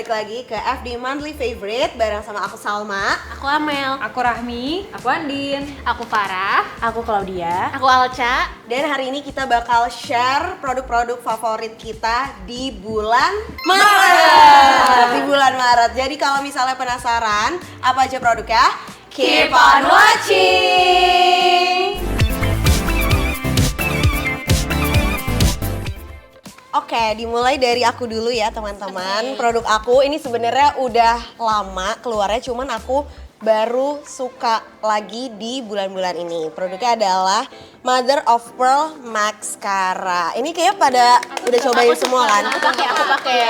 balik lagi ke FD Monthly Favorite bareng sama aku Salma. Aku Amel. Aku Rahmi. Aku Andin. Aku Farah. Aku Claudia. Aku Alca. Dan hari ini kita bakal share produk-produk favorit kita di bulan Maret. Di bulan Maret. Jadi kalau misalnya penasaran apa aja produknya, keep on watching. Oke, dimulai dari aku dulu ya teman-teman. Produk aku ini sebenarnya udah lama keluarnya, cuman aku baru suka lagi di bulan-bulan ini. Produknya adalah Mother of Pearl Mascara. Ini kayaknya pada udah cobain semua kan? Aku pakai.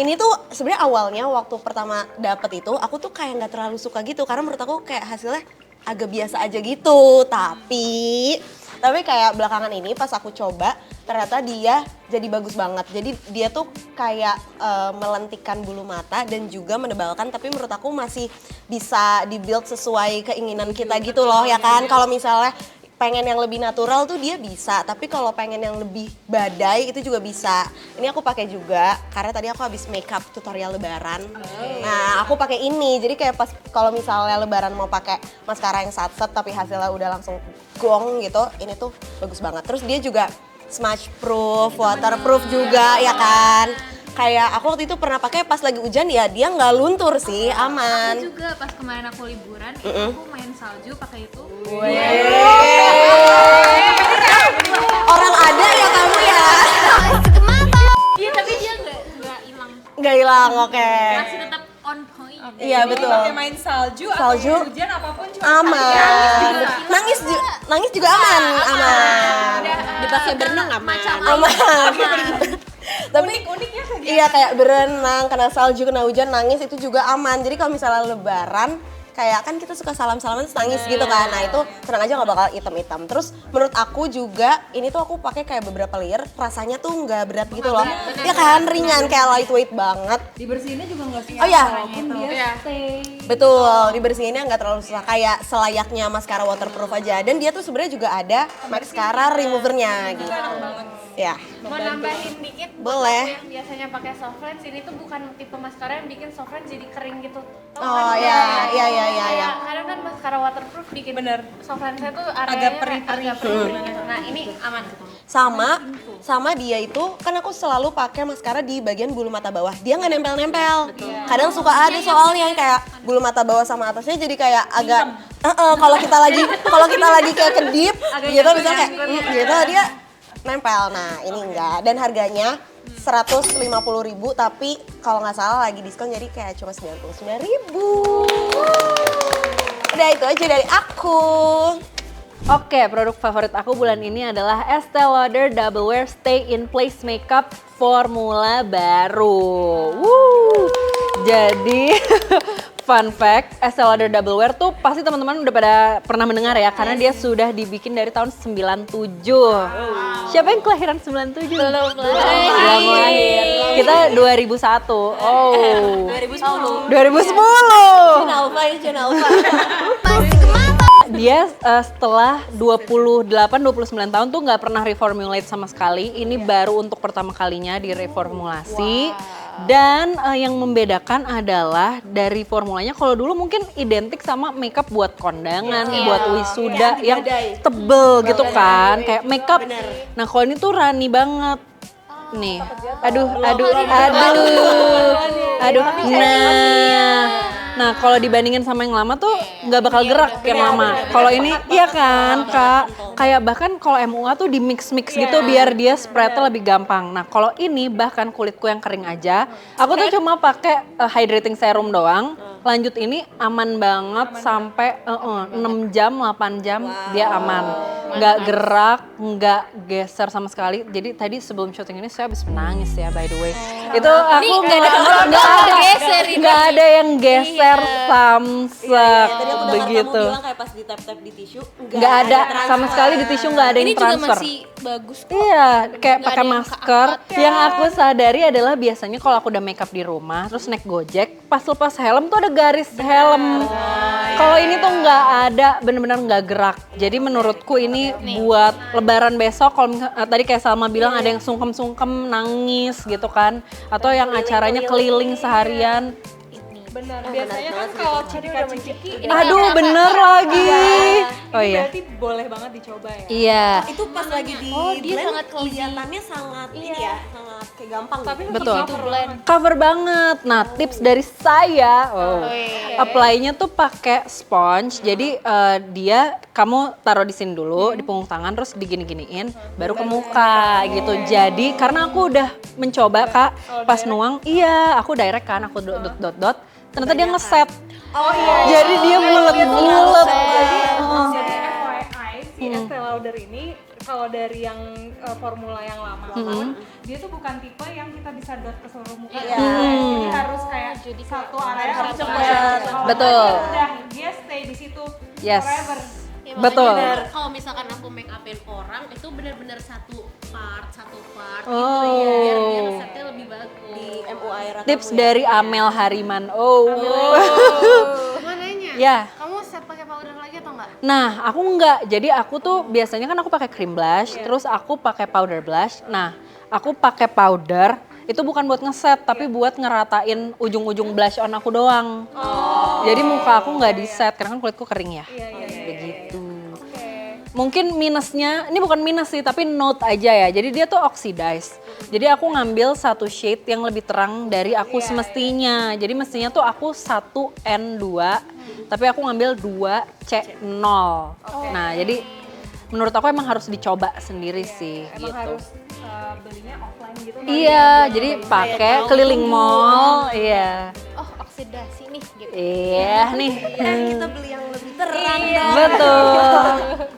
Ini tuh sebenarnya awalnya waktu pertama dapet itu aku tuh kayak nggak terlalu suka gitu karena menurut aku kayak hasilnya agak biasa aja gitu. Tapi kayak belakangan ini pas aku coba ternyata dia jadi bagus banget. Jadi dia tuh kayak melentikan bulu mata dan juga menebalkan, tapi menurut aku masih bisa dibuild sesuai keinginan kita gitu loh ya kan. Kalau misalnya pengen yang lebih natural tuh dia bisa, tapi kalau pengen yang lebih badai itu juga bisa. Ini aku pakai juga karena tadi aku habis makeup tutorial lebaran. Nah, aku pakai ini. Jadi kayak pas kalau misalnya lebaran mau pakai maskara yang satset tapi hasilnya udah langsung gong gitu, ini tuh bagus banget. Terus dia juga smudge proof, waterproof juga ya kan. Kayak aku waktu itu pernah pakai pas lagi hujan ya dia nggak luntur sih, aman. Aku juga pas kemarin aku liburan, aku main salju pakai itu. Orang ada ya kamu ya. Iya, tapi dia nggak hilang. Nggak hilang, oke. Masih tetap on point. Iya betul. Pakai main salju atau hujan apapun cuma Aman. Nangis juga aman. Dipakai berenang aman. Aman. Tapi unik ya kayak iya kayak berenang, kena salju, kena hujan, nangis itu juga aman. Jadi kalau misalnya lebaran kayak kan kita suka salam-salaman terus nangis gitu kan. Nah itu tenang aja nggak bakal hitam-hitam. Terus menurut aku juga ini tuh aku pakai kayak beberapa layer, rasanya tuh nggak berat gitu loh. Ya kan ringan kayak lightweight banget. dibersihinnya juga nggak sih? Oh iya. Walaupun dia stay. Betul, dibersihinnya nggak terlalu susah, kayak selayaknya maskara waterproof aja. Dan dia tuh sebenarnya juga ada maskara removernya gitu. Ya, Mau nambahin dikit, boleh. yang biasanya pakai soft lens, ini tuh bukan tipe maskara yang bikin soft lens jadi kering gitu. Tau Oh kan? iya. Kayak kadang kan maskara waterproof bikin soft lensnya tuh areanya agak perih gitu. Nah ini aman. Sama dia itu kan aku selalu pakai maskara di bagian bulu mata bawah. Dia nggak nempel-nempel. Kadang suka ada soalnya yang kayak bulu mata bawah sama atasnya jadi kayak agak kalau kita lagi kayak kedip gitu misalnya kayak gitu dia nempel. Nah, ini enggak. Dan harganya 150.000 tapi kalau nggak salah lagi diskon jadi kayak cuma 99.000. Udah itu aja dari aku. Oke, produk favorit aku bulan ini adalah Estee Lauder Double Wear Stay in Place Makeup formula baru. Jadi fun fact, Estee Lauder Double Wear tuh pasti teman-teman udah pada pernah mendengar ya karena dia sudah dibikin dari tahun 97. Siapa yang kelahiran 97? Belum lahir. Kita 2001. Oh. 2010. 2010. Channel Alpha. Dia setelah 28-29 tahun tuh nggak pernah reformulate sama sekali. Ini baru untuk pertama kalinya direformulasi. Dan yang membedakan adalah dari formulanya kalau dulu mungkin identik sama makeup buat kondangan, buat wisuda yang tebel gitu kan, kayak makeup. Nah kalau ini tuh runny banget. Nih, aduh. Nah, kalau dibandingin sama yang lama tuh nggak bakal gerak yang lama. Kalau ini, iya kan, Kak. Kayak bahkan kalau MUA tuh di mix-mix gitu biar dia spreadnya lebih gampang. Nah, kalau ini bahkan kulitku yang kering aja, aku tuh cuma pakai hydrating serum doang. Lanjut ini aman banget sampai 6 jam, 8 jam dia aman. Nggak gerak, nggak geser sama sekali. Jadi tadi sebelum syuting ini saya habis menangis ya by the way. Itu aku nggak ada yang geser samsek Tadi aku begitu. kamu bilang kayak pas di tap-tap di tisu Nggak ada sama sekali di tisu nggak ada yang Ini juga transfer. masih bagus kok. Iya, kayak Nggak pakai ada yang masker. keangkat. Yang aku sadari adalah biasanya kalau aku udah makeup di rumah, terus naik Gojek, pas lepas helm tuh ada garis helm. Kalau ini tuh nggak ada, bener-bener nggak gerak. Jadi menurutku ini ini buat lebaran besok kalau tadi kayak Salma bilang ada yang sungkem-sungkem nangis gitu kan, atau yang acaranya keliling seharian. Benar. Biasanya kan kalau ciki-ciki Aduh bener lagi. Oh iya. berarti boleh banget dicoba ya. Iya. Itu pas lagi di dia blend sangat easy. kelihatannya sangat ini ya, sangat kayak gampang. Tapi gitu. Betul. Itu blend. Cover banget. Nah, tips dari saya, apply-nya tuh pakai sponge. Jadi dia kamu taruh di sini dulu di punggung tangan terus digini-giniin baru ke muka gitu. Jadi karena aku udah mencoba Kak pas nuang, iya, aku direct kan, aku dot. Ternyata dia ngeset. Oh iya. Jadi dia bulet-bulet. Jadi FYI si Estee Lauder ini kalau dari yang formula yang lama dia tuh bukan tipe yang kita bisa dot ke seluruh muka. Jadi harus kayak satu area harus cepat. Betul. Udah dia stay di situ Yes. forever. Ya, Betul. makanya kalau misalkan aku make upin orang itu benar-benar satu part Oh. gitu ya, biar resepnya lebih bagus. Di MUI Rakamu Tips ya. dari Amel Hariman. Oh. Cuma nanya, Ya. kamu set pakai powder lagi atau enggak? Nah, aku enggak. Jadi aku tuh biasanya kan aku pakai cream blush, terus aku pakai powder blush. Nah, aku pakai powder itu bukan buat ngeset, tapi buat ngeratain ujung-ujung blush on aku doang. Jadi muka aku nggak di set karena kan kulitku kering ya. Begitu. Mungkin minusnya, ini bukan minus sih, tapi note aja ya. Jadi dia tuh oxidize. Jadi aku ngambil satu shade yang lebih terang dari aku semestinya. Jadi mestinya tuh aku 1N2, tapi aku ngambil 2C0. Nah, jadi menurut aku emang harus dicoba sendiri sih Emang gitu. harus belinya offline gitu. Iya, jadi pakai keliling mall, iya. Oh, oksidasi nih gitu. Iya nih. Kita beli yang lebih terang. Betul.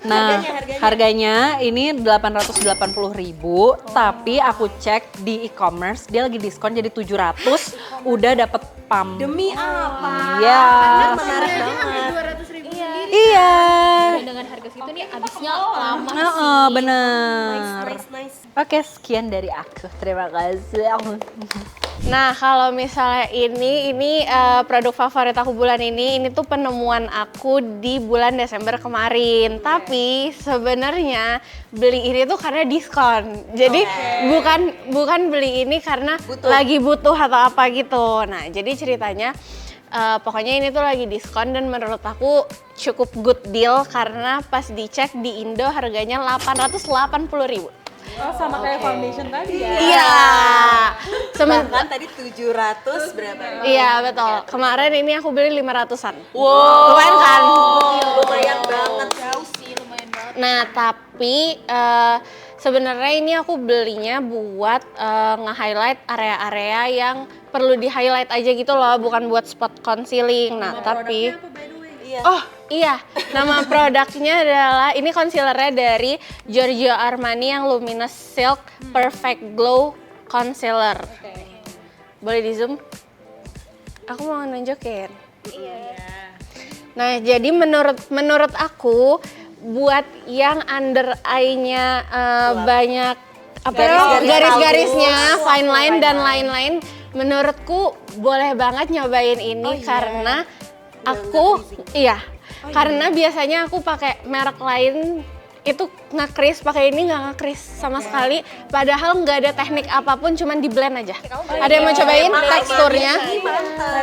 Nah, harganya ini 880.000, tapi aku cek di e-commerce dia lagi diskon jadi 700, udah dapet pump. Demi apa? Iya. Menarik banget. 200.000 sendiri. Iya. Dan dengan harga segitu nih habisnya lama sih. Heeh, bener. Nice. Oke, sekian dari aku. Terima kasih. Nah, kalau misalnya ini produk favorit aku bulan ini tuh penemuan aku di bulan Desember kemarin. Tapi sebenarnya beli ini tuh karena diskon. Jadi bukan beli ini karena lagi butuh atau apa gitu. Nah, jadi ceritanya pokoknya ini tuh lagi diskon dan menurut aku cukup good deal karena pas dicek di Indo harganya 880.000. Oh, sama kayak foundation tadi ya. Iya. Bahkan tadi 700 berapa? Iya betul. Kemarin ini aku beli 500-an. Wow. Lumayan kan? Lumayan banget. Jauh sih, lumayan banget. Nah tapi sebenarnya ini aku belinya buat nge-highlight area-area yang perlu di-highlight aja gitu loh, bukan buat spot concealing. Nah tapi oh iya, nama produknya adalah ini concealernya dari Giorgio Armani yang Luminous Silk Perfect Glow Concealer. Boleh di zoom? Aku mau nunjukin. Nah, jadi menurut aku buat yang under eye-nya banyak apa garis-garisnya, fine line dan lain-lain, menurutku boleh banget nyobain ini karena aku karena biasanya aku pakai merek lain itu nge-crease, pakai ini nggak nge-crease sama sekali, padahal nggak ada teknik apapun, cuman di blend aja. Ada yang mau cobain teksturnya?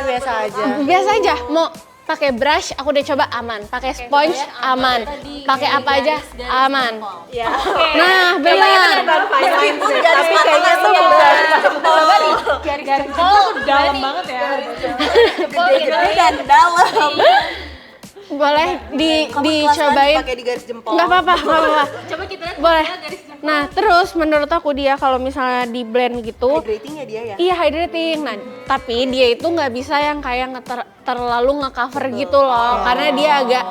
Biasa aja. Biasa aja, mau pakai brush aku udah coba aman, pakai sponge aman, pakai apa aja aman. Nah benar. Meskipun garis matanya tuh Garis-garis tuh dalam banget ya. gede dan dalam. Boleh Kamu dicobain. pakai di garis jempol. Nggak apa-apa. Coba kita lihat. Boleh. Nah terus menurut aku dia kalau misalnya di blend gitu, Hydratingnya dia ya. iya hydrating. Nah tapi dia itu nggak bisa yang kayak terlalu nge-cover gitu loh, karena dia agak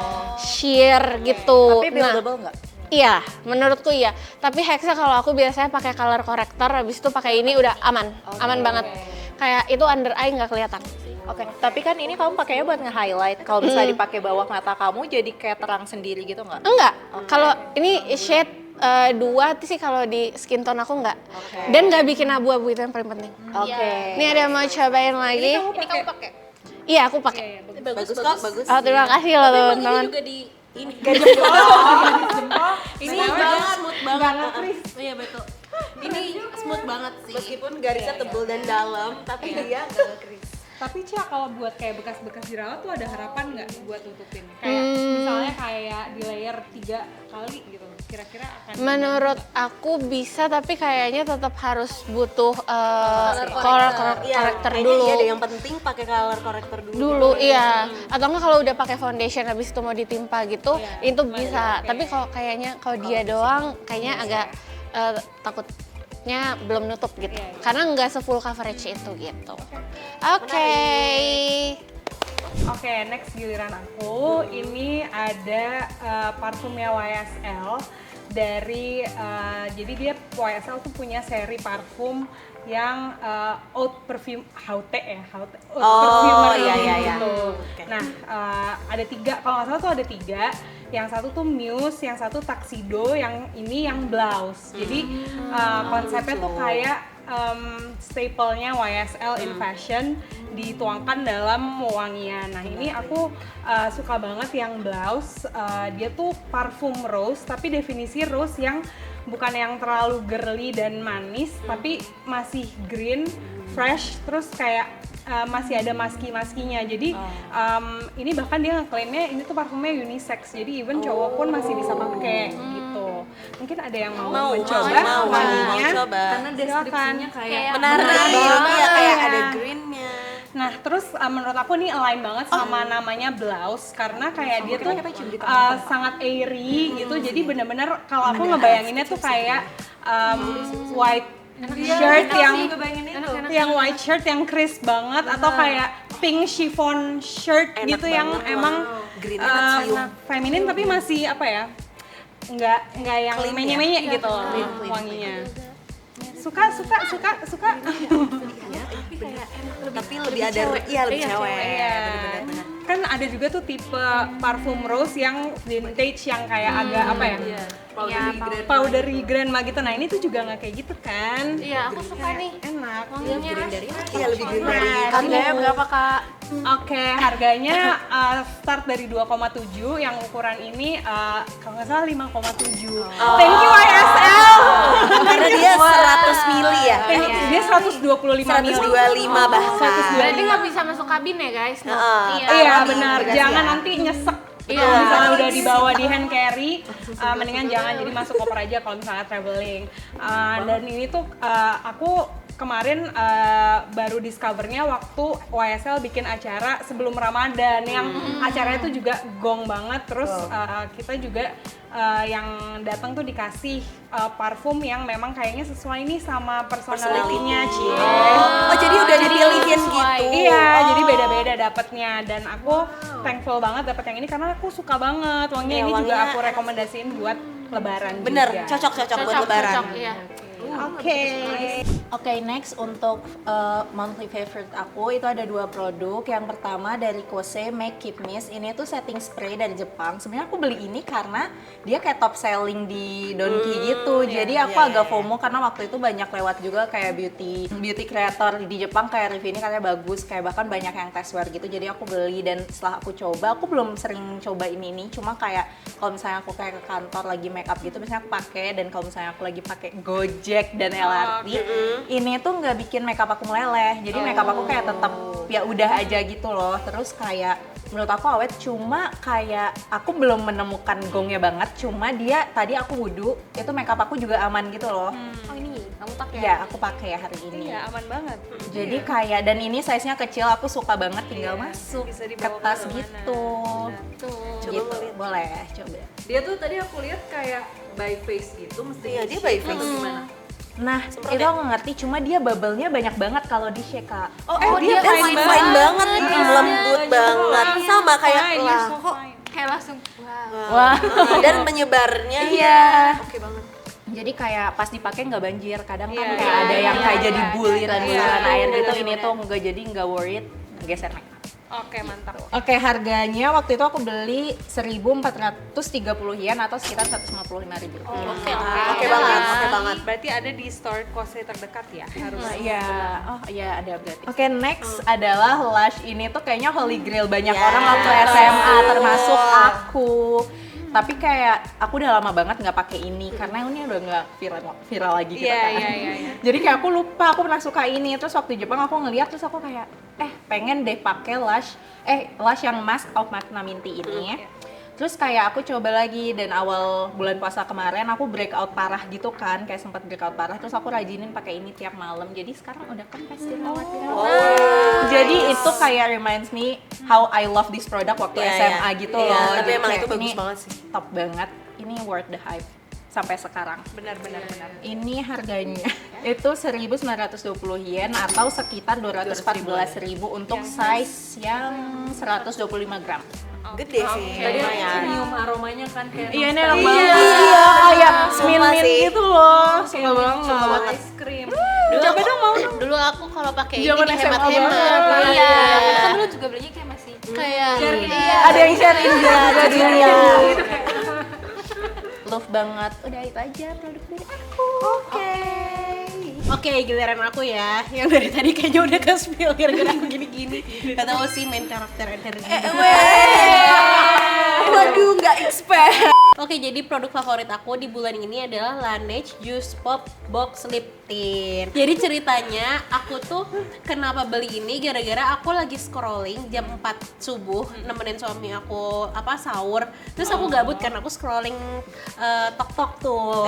sheer gitu. Tapi buildable nggak? Iya, menurutku iya. Tapi hacksnya kalau aku biasanya pakai color corrector, habis itu pakai ini udah aman, aman banget. Kayak itu under eye nggak kelihatan. Oke, tapi kan ini kamu pakainya buat nge-highlight. Kalau misalnya dipakai bawah mata kamu jadi kayak terang sendiri gitu nggak? Enggak, kalau ini shade 2 sih kalau di skin tone aku enggak. Dan nggak bikin abu-abu, itu yang paling penting. Oke. Ini ada yang mau cobain lagi? Ini kamu pakai? Iya, aku pakai. Bagus kok, bagus. Oh, terima kasih loh teman-teman. Juga di ini Gadis jempol. ini banget smooth banget. Nggak nge-crease. Iya betul. Ini smooth banget sih. Meskipun garisnya tebel dan dalam, tapi dia nggak nge-crease. Tapi Cia, kalau buat kayak bekas-bekas jerawat tuh ada harapan nggak buat tutupin? Kayak misalnya kayak di layer 3 kali gitu, kira-kira akan Menurut aku bisa, tapi kayaknya tetap harus butuh Iya, corrector kayaknya dulu. iya deh, yang penting pakai color corrector dulu. Iya. Atau enggak kalau udah pakai foundation habis itu mau ditimpa gitu, itu bisa. Tapi kalau kayaknya kalau dia doang kayaknya agak takutnya belum nutup gitu. Karena nggak se-full coverage itu gitu. Oke. Oke, next giliran aku. Ini ada parfumnya YSL dari jadi dia YSL tuh punya seri parfum yang haute perfume haute perfumery gitu. Nah, ada 3, kalau nggak salah tuh ada 3. Yang satu tuh Muse, yang satu Tuxedo, yang ini yang blouse. Jadi konsepnya tuh kayak staple-nya YSL in fashion dituangkan dalam wangian. Nah ini aku suka banget yang blouse. Dia tuh parfum rose, tapi definisi rose yang bukan yang terlalu girly dan manis, tapi masih green, fresh, terus kayak masih ada maski-maskinya. Jadi ini bahkan dia ngeklaimnya ini tuh parfumnya unisex. Jadi even cowok pun masih bisa pakai gitu. Mungkin ada yang mau mencoba wanginya? Karena deskripsinya kayak menarik, iya kayak ada greennya. Nah, terus menurut aku nih align banget sama namanya blouse karena kayak dia tuh sangat airy gitu. Jadi bener-bener kalau aku ngebayanginnya tuh kayak white shirt yang white shirt yang crisp banget atau kayak pink chiffon shirt gitu yang emang feminin tapi masih apa ya? Nggak yang menye-menye gitu wanginya. Suka. Tapi lebih ada lebih cewek. Bener-bener. Kan ada juga tuh tipe parfum rose yang vintage yang kayak agak apa ya? Powdery grandma gitu. Nah, ini tuh juga nggak kayak gitu kan? Iya, aku suka nih. Enak. Iya lebih green dari Harganya berapa Kak? Oke, harganya start dari 2,7, yang ukuran ini kalau nggak salah 5,7. Thank you YSL. karena dia 100 mili ya. Dia 125 mili. 125 bahkan. Berarti nggak bisa masuk kabin ya guys? Iya benar, jangan nanti nyesek. Kalau misalnya udah dibawa di hand carry, mendingan jangan, jadi masuk koper aja kalau misalnya traveling. Dan ini tuh aku kemarin baru discovernya waktu YSL bikin acara sebelum Ramadan yang acaranya tuh juga gong banget. Terus kita juga yang datang tuh dikasih parfum yang memang kayaknya sesuai nih sama personality-nya, Cie. Oh jadi udah dipilihin gitu. Iya, jadi beda-beda dapatnya dan aku thankful banget dapet yang ini karena aku suka banget wanginya. Iya, Ini juga wanginya aku rekomendasiin buat lebaran Bener, juga. cocok buat lebaran. Iya. Oke, next untuk monthly favorite aku itu ada 2 produk. Yang pertama dari Kose Make Keep Mist. Ini tuh setting spray dari Jepang. Sebenarnya aku beli ini karena dia kayak top selling di Donki gitu. Jadi aku agak FOMO karena waktu itu banyak lewat juga kayak beauty creator di Jepang kayak review ini katanya bagus, kayak bahkan banyak yang test wear gitu. Jadi aku beli dan setelah aku coba, aku belum sering coba ini cuma kayak kalau misalnya aku kayak ke kantor lagi make up gitu biasanya aku pakai, dan kalau misalnya aku lagi pakai Gojek dan LRT, ini tuh nggak bikin makeup aku meleleh, jadi makeup aku kayak tetap ya udah aja gitu loh. Terus kayak menurut aku awet, cuma kayak aku belum menemukan gongnya banget, cuma dia tadi aku wudhu itu makeup aku juga aman gitu loh. Oh ini kamu pakai? Ya aku pakai hari ini. Iya, aman banget. Jadi kayak, dan ini size-nya kecil, aku suka banget, tinggal masuk ke tas gitu. Gitu, boleh coba. Dia tuh tadi aku lihat kayak by face gitu, mesti Iya dia by face. gimana? Nah, itu aku nggak ngerti, cuma dia bubble-nya banyak banget kalau di shake, Kak. Dia fine banget, lembut banget. Sama kayak lah kok Kayak langsung Wah. dan menyebarnya Iya. oke banget. Jadi kayak pas dipakai nggak banjir, kadang kan kayak ada yang kayak jadi buliran air gitu. Ini tuh nggak, jadi nggak worried, geser makeup. Oke, mantap. Oke, harganya waktu itu aku beli 1.430 yen atau sekitar 155.000 rupiah. Oke banget. Berarti ada di store Kose terdekat ya? Harus. Iya, oh iya ada berarti. Oke, next adalah Lush. Ini tuh kayaknya holy grail banyak orang waktu SMA termasuk aku. Tapi kayak aku udah lama banget nggak pakai ini karena ini udah nggak viral lagi gitu kan. Iya. Jadi kayak aku lupa aku pernah suka ini. Terus waktu di Jepang aku ngeliat terus aku kayak pengen deh pakai Lush yang Mask of Magna Minty ini. Terus kayak aku coba lagi dan awal bulan puasa kemarin aku breakout parah gitu kan, kayak sempat breakout parah. Terus aku rajinin pakai ini tiap malam. Jadi sekarang udah kempes di Jadi itu kayak reminds me how I love this product waktu SMA gitu loh. Tapi Jadi emang kayak itu bagus ini banget sih. Top banget. Ini worth the hype sampai sekarang. Benar. Ini harganya itu 1.920 yen atau sekitar 214.000 untuk size yang 125 gram. Gede sih. Tadi cium aromanya kan kayak Iya, ini enak banget. Iya, kayak min-min gitu loh. Suka banget. ice cream. Coba dong, mau dong. Dulu aku kalau pakai ini Zaman SMA hemat-hemat. banget. Iya. Kan dulu juga belinya kayak masih Kayak Ada yang sharing juga dia. Love banget. Udah itu aja produk dari aku. Oke, giliran aku ya. Yang dari tadi kayaknya udah ke spill gara-gara aku gini-gini. Gak tau sih main karakter energi. Waduh, nggak expect. Oke, jadi produk favorit aku di bulan ini adalah Laneige Juice Pop Box Lip Tint. Jadi ceritanya aku tuh kenapa beli ini gara-gara aku lagi scrolling jam 4 subuh nemenin suami aku sahur. Terus aku gabut kan, aku scrolling tok-tok tuh.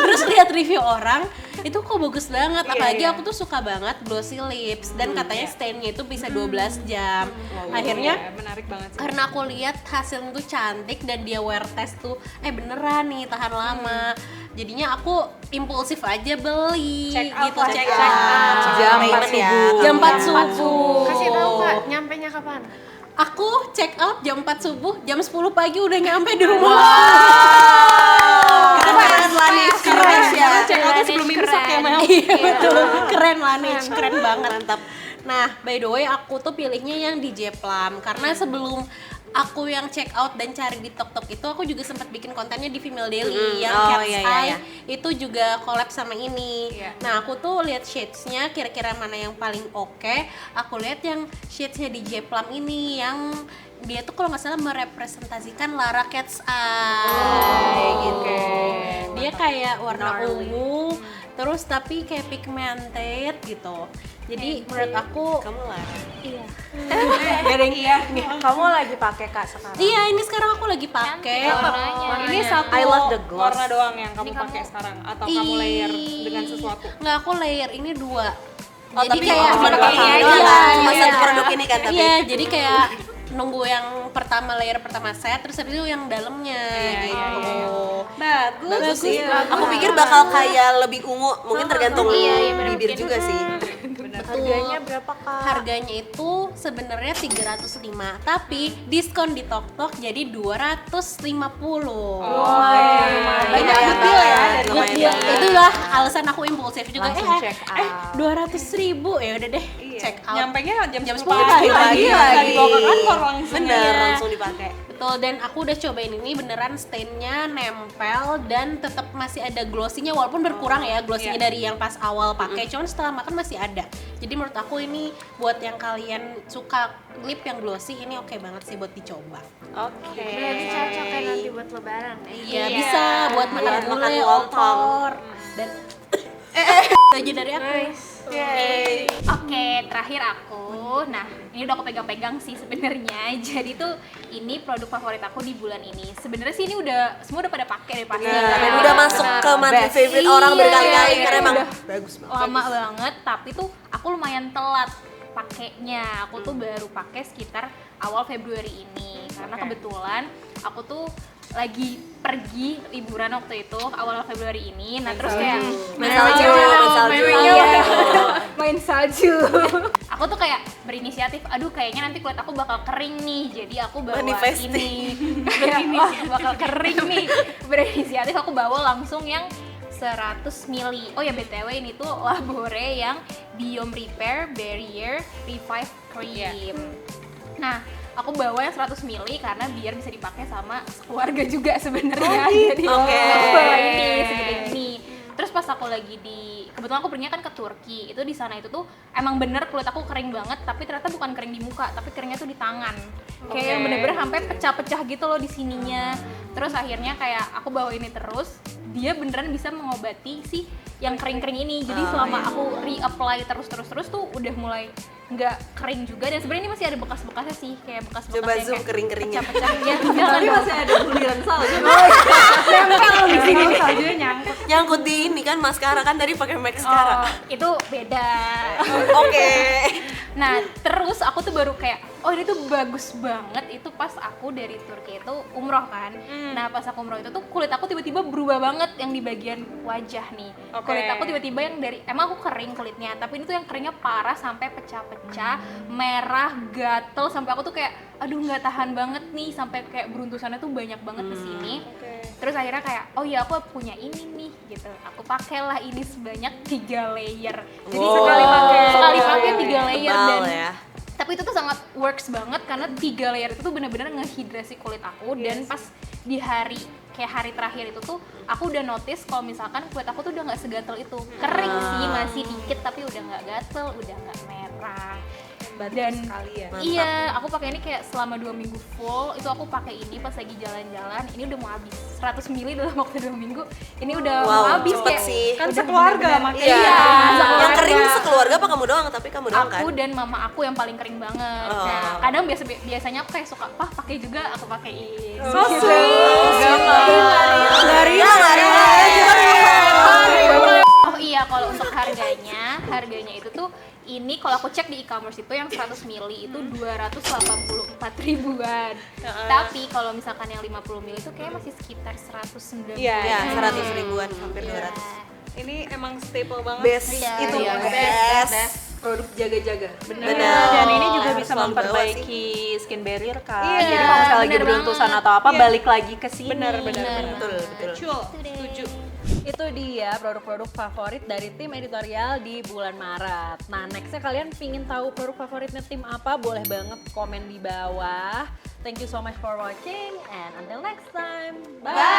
Terus lihat review orang, itu kok bagus banget. Apalagi aku tuh suka banget glossy lips dan katanya stay-nya itu bisa 12 jam. Akhirnya Menarik banget sih. karena aku lihat hasilnya tuh cantik dan dia wear test tuh beneran nih tahan lama, jadinya aku impulsif aja beli Check out gitu. lah. Check Check out. Jam 4 Payment subuh. jam 4 subuh kasih tahu Kak, nyampenya kapan? aku check out jam 4 subuh, jam 10 pagi udah nyampe di rumah. Keren Laneige, keren ya. Check out sebelum imsak ya, Mel. Iya betul, keren Laneige, keren banget. Mantap. Nah, by the way aku tuh pilihnya yang di J-Plum karena sebelum aku yang check out dan cari di Tok-Tok itu aku juga sempat bikin kontennya di Female Daily yang Cat's Eye itu juga collab sama ini. Nah, aku tuh lihat shades-nya kira-kira mana yang paling oke. Aku lihat yang shades-nya di J-Plum ini yang dia tuh kalau nggak salah merepresentasikan Lara Cat's Eye gitu. Dia kayak warna ungu terus tapi kayak pigmented gitu. Jadi menurut aku kamu Lara. Iya. Nih, kamu lagi pakai Kak sekarang? Iya, ini sekarang aku lagi pakai. Ini satu I love the gloss. warna doang yang kamu pakai sekarang atau kamu layer dengan sesuatu? Nggak, aku layer ini 2. Jadi tapi kayak cuma pakai ini aja doang. kan? Cuma Iya. satu produk ini kan tapi. Iya, jadi kayak nunggu yang pertama layer pertama set terus habis itu yang dalamnya gitu. Bagus sih. Aku pikir bakal kayak lebih ungu, mungkin tergantung bibir juga sih. Harganya berapa Kak? Harganya itu sebenarnya 305, tapi diskon di Tok-Tok jadi 250. Banyak deal ya. Good deal. Itulah alasan aku impulsif juga. Langsung check out. 200.000 ya udah deh. Check out. Nyampenya jam 10 pagi pagi. Nggak dibawa ke kantor langsung. Bener, langsung dipakai. Betul, dan aku udah cobain ini beneran stainnya nempel dan tetap masih ada glossy-nya walaupun berkurang ya glossy-nya dari yang pas awal pakai, cuman setelah makan masih ada. Jadi menurut aku ini buat yang kalian suka lip yang glossy ini oke banget sih buat dicoba. Berarti cocok kan nanti buat lebaran ya? Iya, bisa buat makan gulai, opor dan itu aja dari aku. Oke, terakhir aku. Nah, ini udah aku pegang-pegang sih sebenarnya. Jadi tuh ini produk favorit aku di bulan ini. Sebenarnya sih ini semua udah pada pakai deh pasti. Dan udah masuk ke monthly favorite orang berkali-kali karena emang bagus banget. Lama banget, tapi tuh aku lumayan telat pakainya. Aku tuh baru pakai sekitar awal Februari ini karena kebetulan aku tuh lagi pergi liburan waktu itu awal Februari ini. Nah, terus kayak Main salju. aku tuh kayak berinisiatif, aduh kayaknya nanti kulit aku bakal kering nih, jadi aku bawa Manifesting. ini bakal kering nih. Berinisiatif aku bawa langsung yang 100 ml. Oh ya BTW ini tuh Labore yang Biome Repair Barrier Revive Cream. Nah, aku bawa yang 100 ml karena biar bisa dipakai sama keluarga juga sebenarnya. Jadi aku bawa ini segede ini. Terus pas aku lagi kebetulan aku perginya kan ke Turki, itu di sana itu tuh emang bener kulit aku kering banget, tapi ternyata bukan kering di muka, tapi keringnya tuh di tangan. Kayak yang bener-bener sampai pecah-pecah gitu loh di sininya. Terus akhirnya kayak aku bawa ini terus, dia beneran bisa mengobati si yang kering-kering ini. Jadi selama aku reapply terus tuh udah mulai nggak kering juga, dan sebenarnya ini masih ada bekas-bekasnya sih, kayak bekas-bekas Coba yang zoom kayak kering-keringnya. pecah-pecah ya. Tapi masih ada buliran salju. di sini saljunya nyangkut. Nyangkut di ini kan maskara kan tadi pakai mascara. itu beda. Oke. Nah, terus aku tuh baru kayak, oh ini tuh bagus banget itu pas aku dari Turki itu umroh kan. Nah, pas aku umroh itu tuh kulit aku tiba-tiba berubah banget yang di bagian wajah nih. Kulit aku tiba-tiba yang dari, emang aku kering kulitnya, tapi ini tuh yang keringnya parah sampai pecah-pecah, merah, gatel, sampai aku tuh kayak, aduh nggak tahan banget nih, sampai kayak beruntusannya tuh banyak banget di sini. Terus akhirnya kayak, oh iya aku punya ini nih gitu. Aku pakailah ini sebanyak 3 layer. Jadi sekali pakai 3 layer dan ya. tapi itu tuh sangat works banget karena 3 layer itu tuh benar-benar ngehidrasi kulit aku. Dan pas di hari terakhir itu tuh aku udah notice kalau misalkan kulit aku tuh udah nggak segatel itu. Kering sih masih dikit tapi udah nggak gatel, udah nggak merah. Dan iya, aku pakai ini kayak selama 2 minggu full. Itu aku pakai ini pas lagi jalan-jalan. Ini udah mau habis 100 ml dalam waktu 2 minggu. Ini udah mau habis cepet kayak sih. Kan udah sekeluarga bener-bener- makanya. Iya, Yang kering sekeluarga apa kamu doang? Tapi kamu doang kan? aku dan mama aku yang paling kering banget. Nah, kadang biasanya aku kayak suka, "Pah, pakai juga," aku pakein. So sweet. Oh iya, kalau untuk harganya itu tuh ini kalau aku cek di e-commerce itu yang 100 ml itu 284 ribuan. Tapi kalau misalkan yang 50 ml itu kayak masih sekitar 190. Ya, 100 ribuan, hampir 200. Ini emang staple banget. Best Iya, itu iya, best. Produk jaga-jaga. Benar. Dan ini juga Harus bisa selalu bawa memperbaiki skin barrier kan. Iya, Jadi kalau misalnya lagi bener beruntusan banget. atau apa balik lagi ke sini. Benar. Betul. Setuju. Itu dia produk-produk favorit dari tim editorial di bulan Maret. Nah, nextnya kalian pingin tahu produk favoritnya tim apa? Boleh banget komen di bawah. Thank you so much for watching and until next time. Bye!